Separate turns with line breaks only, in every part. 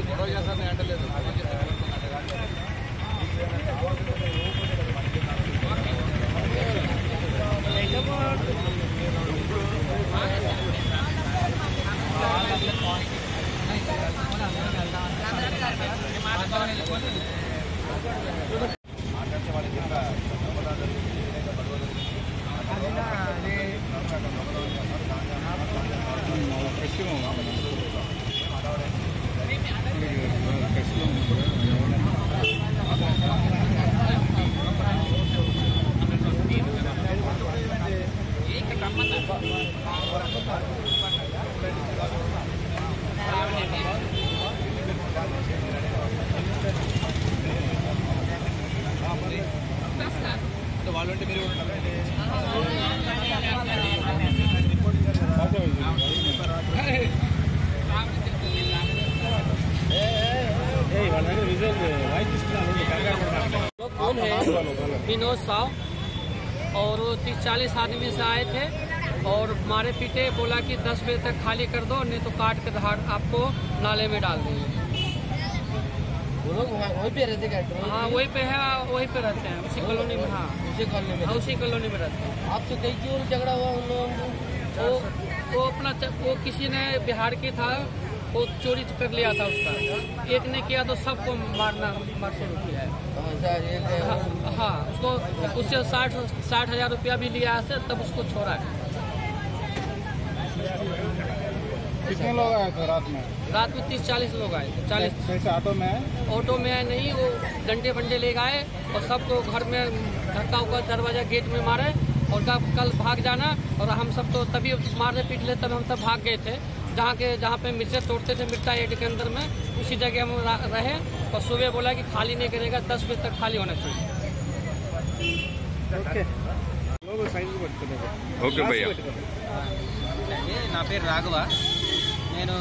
గొడవ చేస్తారని అంటలేదు. వాళ్ళంటే మీరు
कौन है? विनोद साव और 30-40 आदमी से आए थे और मारे पीटे, बोला कि 10 बजे तक खाली कर दो, नहीं तो काट के धार आपको नाले में डाल देंगे।
वो लोग वहीं पे रहते क्या?
हाँ वहीं पे है, वहीं पे रहते हैं, उसी कॉलोनी में। हाँ
उसी कॉलोनी में,
उसी कॉलोनी में रहते हैं।
आपसे कई क्यों झगड़ा हुआ उन लोगों को?
वो अपना वो किसी ने बिहार की था, वो चोरी कर लिया था उसका, एक ने किया तो सबको मार शुरू किया है। हाँ उसको उससे 60,000 रुपया भी लिया है, तब उसको छोड़ा है।
कितने लोग आए थे रात में?
रात में 30-40 लोग आए थे। 40
कैसे ऑटो में आए?
ऑटो में आए नहीं, वो डंडे फंडे ले गए और सबको घर में धक्का उक्का दरवाजा गेट में मारे और कल भाग जाना। और हम सब तो तभी मारने पीट ले, तब हम सब भाग गए थे। जहाँ पे मिर्चा तोड़ते थे मिर्चा एड के अंदर में, उसी जगह हम रहे। और सुबह बोला कि खाली नहीं करेगा, 10 बजे तक खाली होना चाहिए।
ఓకే భయ్యా.
నా పేరు రాఘవ. నేను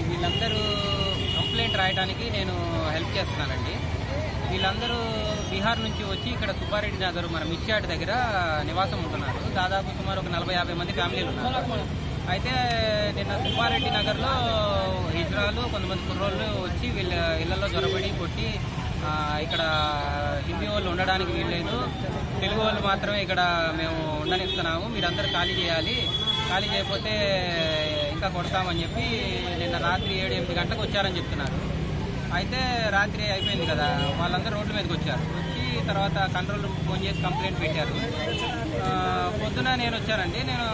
వీళ్ళందరూ కంప్లైంట్ రాయడానికి నేను హెల్ప్ చేస్తున్నానండి. వీళ్ళందరూ బీహార్ నుంచి వచ్చి ఇక్కడ సుబ్బారెడ్డి నగర్ మన మిర్చాడ్ దగ్గర నివాసం ఉంటున్నారు. దాదాపు సుమారు ఒక 40-50 మంది ఫ్యామిలీలు ఉన్నారు. అయితే నిన్న సుబ్బారెడ్డి నగర్లో హిజ్రాలు కొంతమంది కుర్రోళ్ళు వచ్చి వీళ్ళ ఇళ్లలో జొరబడి కొట్టి ఇక్కడ హిందీ వాళ్ళు ఉండడానికి వీల్లేదు, తెలుగు వాళ్ళు మాత్రమే ఇక్కడ మేము ఉండనిస్తున్నాము, మీరందరూ ఖాళీ చేయాలి, ఖాళీ చేయకపోతే ఇంకా కొడతామని చెప్పి నిన్న రాత్రి 7-8 గంటలకు వచ్చారని చెప్తున్నారు. అయితే రాత్రి అయిపోయింది కదా, వాళ్ళందరూ రోడ్ల మీదకి వచ్చారు. వచ్చి తర్వాత కంట్రోల్ ఫోన్ చేసి కంప్లైంట్ పెట్టారు. పొద్దున నేను వచ్చానండి. నేను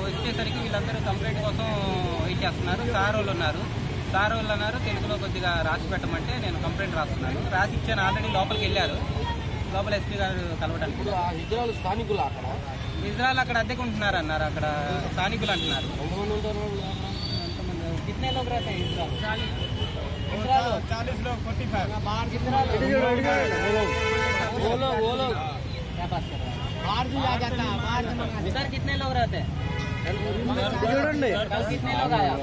వచ్చేసరికి వీళ్ళందరూ కంప్లైంట్ కోసం వెయిట్ చేస్తున్నారు. సార్ వాళ్ళు ఉన్నారు. సార్ వాళ్ళు అన్నారు తెలుగులో కొద్దిగా రాసి పెట్టమంటే నేను కంప్లైంట్ రాస్తున్నాను. రాసి ఇచ్చాను. ఆల్రెడీ లోపలికి వెళ్ళారు. లోపల ఎస్పీ గారు కలవడానికి.
స్థానికులు అక్కడ
ఇజ్రాయల్ అక్కడ అద్దెకుంటున్నారు అన్నారు. అక్కడ స్థానికులు అంటున్నారు. कितने लोग रहते हैं इजरायल? 40 लोग 45। वो लोग क्या बात कर रहे हैं? बाहर भी आ जाता है, बाहर इधर कितने लोग रहते हैं? कल कितने लोग आया?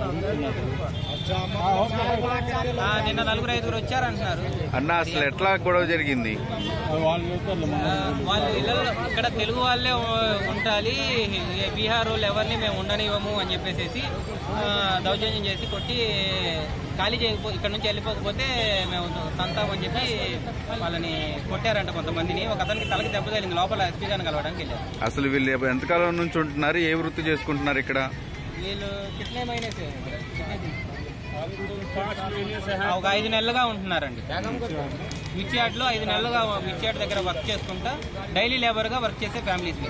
నిన్న 4-5 వచ్చారంటున్నారు.
అన్న అసలు ఎట్లా గొడవ జరిగింది?
వాళ్ళు ఇళ్ళలో ఇక్కడ తెలుగు వాళ్ళే ఉండాలి, బీహార్ వాళ్ళు ఎవరిని మేము ఉండనివ్వము అని చెప్పేసి దౌర్జన్యం చేసి కొట్టి ఖాళీ చేయకపోతే ఇక్కడ నుంచి వెళ్ళిపోకపోతే మేము తంతామని చెప్పి వాళ్ళని కొట్టారంట కొంతమందిని. ఒక అతనికి తలకి దెబ్బ తగిలింది. లోపల ఎస్పీ గారిని కలవడానికి వెళ్ళారు.
అసలు వీళ్ళు ఎంతకాలం నుంచి ఉంటున్నారు? ఏ వృత్తి చేసుకుంటున్నారు ఇక్కడ?
వీళ్ళు కిట్నే మైనస్ ఒక 5 నెలలుగా ఉంటున్నారండి. మిర్చియాడ్లో 5 నెలలుగా మిర్చియాడ్ దగ్గర వర్క్ చేసుకుంటా డైలీ లేబర్ గా వర్క్ చేసే ఫ్యామిలీస్.